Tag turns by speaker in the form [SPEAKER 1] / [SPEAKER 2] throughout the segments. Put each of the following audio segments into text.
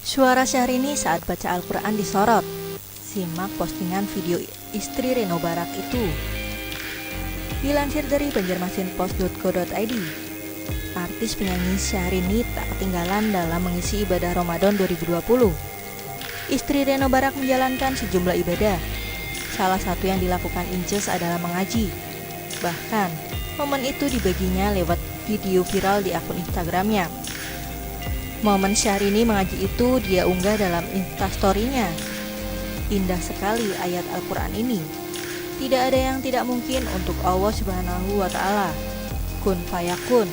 [SPEAKER 1] Suara Syahrini saat baca Al-Quran disorot. Simak postingan video istri Reno Barak itu. Dilansir dari banjarmasinpost.co.id, artis penyanyi Syahrini tak ketinggalan dalam mengisi ibadah Ramadan 2020. Istri Reno Barak menjalankan sejumlah ibadah. Salah satu yang dilakukan Inces adalah mengaji. Bahkan, momen itu dibaginya lewat video viral di akun Instagramnya. Momen Syahrini mengaji itu dia unggah dalam Instastory-nya. Indah sekali ayat Al-Quran ini. Tidak ada yang tidak mungkin untuk Allah Subhanahu wa Ta'ala. Kun fayakun,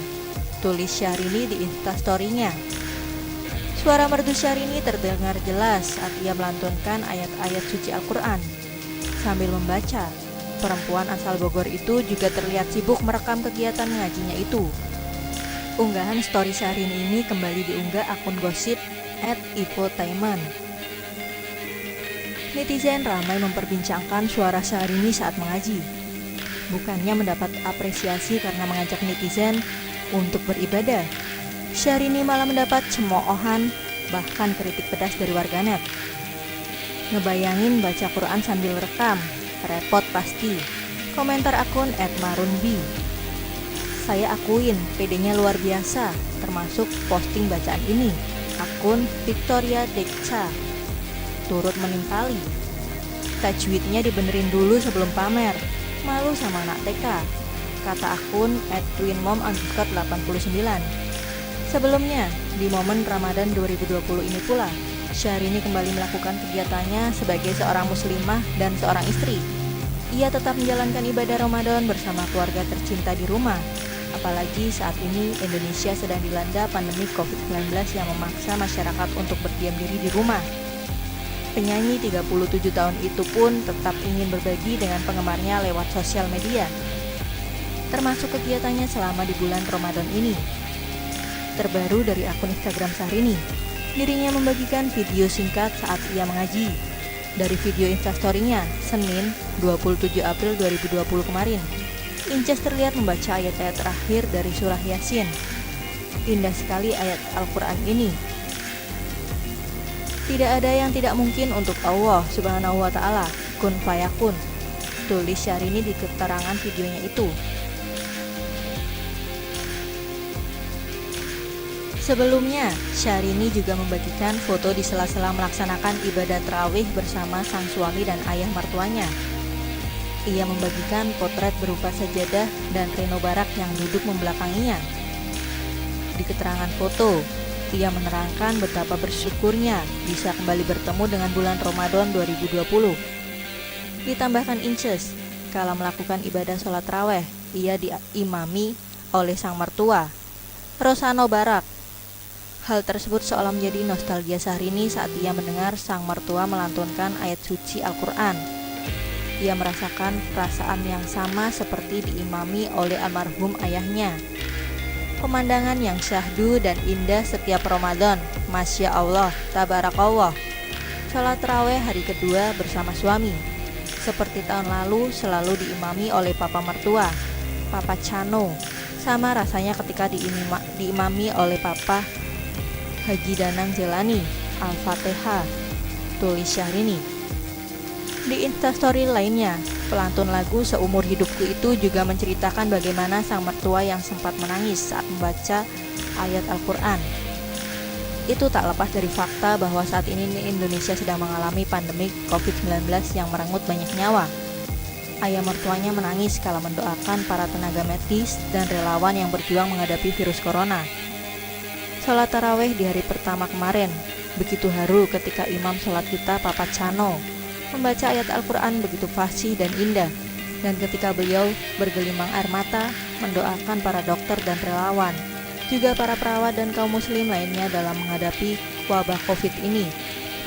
[SPEAKER 1] tulis Syahrini di Instastory-nya. Suara merdu Syahrini terdengar jelas saat ia melantunkan ayat-ayat suci Al-Quran. Sambil membaca, perempuan asal Bogor itu juga terlihat sibuk merekam kegiatan mengajinya itu. Unggahan story Syahrini ini kembali diunggah akun gosip @ivotainment. Netizen ramai memperbincangkan suara Syahrini saat mengaji. Bukannya mendapat apresiasi karena mengajak netizen untuk beribadah, Syahrini malah mendapat cemoohan, bahkan kritik pedas dari warganet. Ngebayangin baca Quran sambil rekam, repot pasti. Komentar akun @marunbi. Saya akuin PD-nya luar biasa, termasuk posting bacaan ini. Akun Victoria Dekca turut menimpali. Tajwidnya dibenerin dulu sebelum pamer. Malu sama anak TK, kata akun @twinmom_89. Sebelumnya, di momen Ramadan 2020 ini pula, Syahrini kembali melakukan kegiatannya sebagai seorang muslimah dan seorang istri. Ia tetap menjalankan ibadah Ramadan bersama keluarga tercinta di rumah. Apalagi saat ini Indonesia sedang dilanda pandemi COVID-19 yang memaksa masyarakat untuk berdiam diri di rumah. Penyanyi 37 tahun itu pun tetap ingin berbagi dengan penggemarnya lewat sosial media, termasuk kegiatannya selama di bulan Ramadan ini. Terbaru dari akun Instagram Syahrini, dirinya membagikan video singkat saat ia mengaji. Dari video Instastory-nya, Senin 27 April 2020 kemarin, Inces terlihat membaca ayat-ayat terakhir dari surah Yasin. Indah sekali ayat Al-Quran ini. Tidak ada yang tidak mungkin untuk Allah Subhanahu wa Ta'ala. Kun fayakun, tulis Syahrini di keterangan videonya itu. Sebelumnya, Syahrini juga membagikan foto di sela-sela melaksanakan ibadah tarawih bersama sang suami dan ayah mertuanya. Ia membagikan potret berupa sajadah dan Reno Barak yang duduk membelakanginya. Di keterangan foto, ia menerangkan betapa bersyukurnya bisa kembali bertemu dengan bulan Ramadan 2020. Ditambahkan Inces, kala melakukan ibadah sholat raweh, ia diimami oleh sang mertua, Rosano Barak. Hal tersebut seolah menjadi nostalgia Syahrini saat ia mendengar sang mertua melantunkan ayat suci Al-Quran. Ia merasakan perasaan yang sama seperti diimami oleh almarhum ayahnya. Pemandangan yang syahdu dan indah setiap Ramadan, Masya Allah, Tabarakallah. Sholat tarawih hari kedua bersama suami. Seperti tahun lalu selalu diimami oleh papa mertua, Papa Chano. Sama rasanya ketika diimami oleh Papa Haji Danang Jelani, Al-Fatihah, tulis Syahrini. Di Instastory lainnya, pelantun lagu Seumur Hidupku itu juga menceritakan bagaimana sang mertua yang sempat menangis saat membaca ayat Al-Quran. Itu tak lepas dari fakta bahwa saat ini Indonesia sedang mengalami pandemi COVID-19 yang merenggut banyak nyawa. Ayah mertuanya menangis kala mendoakan para tenaga medis dan relawan yang berjuang menghadapi virus corona. Sholat tarawih di hari pertama kemarin, begitu haru ketika imam sholat kita Papa Chano membaca ayat Al-Quran begitu fasih dan indah, dan ketika beliau bergelimang air mata mendoakan para dokter dan relawan, juga para perawat dan kaum muslim lainnya dalam menghadapi wabah COVID ini.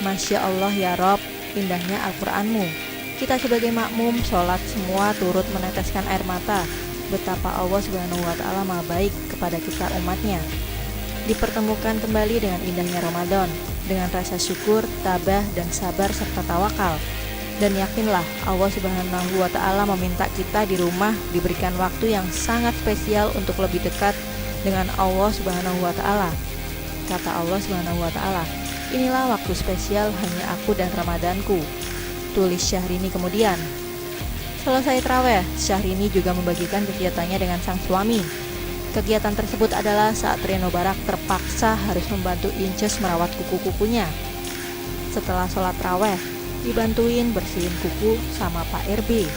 [SPEAKER 1] Masya Allah ya Rob, indahnya Al-Quranmu. Kita sebagai makmum sholat semua turut meneteskan air mata. Betapa Allah Subhanahu wa Ta'ala maha baik kepada kita umatnya. Dipertemukan kembali dengan indahnya Ramadan, dengan rasa syukur, tabah, dan sabar serta tawakal. Dan yakinlah Allah Subhanahu wa Ta'ala meminta kita di rumah diberikan waktu yang sangat spesial untuk lebih dekat dengan Allah Subhanahu wa Ta'ala. Kata Allah Subhanahu wa Ta'ala, Inilah waktu spesial hanya aku dan Ramadanku, tulis Syahrini kemudian. Selesai traweh, Syahrini juga membagikan kegiatannya dengan sang suami. Kegiatan tersebut adalah saat Reno Barak terpaksa harus membantu Inces merawat kuku-kukunya. Setelah sholat traweh, dibantuin bersihin kuku sama Pak RB,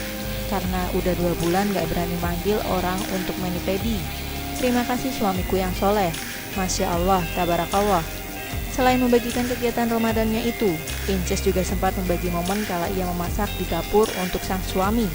[SPEAKER 1] karena udah 2 bulan gak berani manggil orang untuk mani-pedi. Terima kasih suamiku yang soleh, Masya Allah, Tabarakallah. Selain membagikan kegiatan Ramadannya itu, Inces juga sempat membagi momen kala ia memasak di dapur untuk sang suami.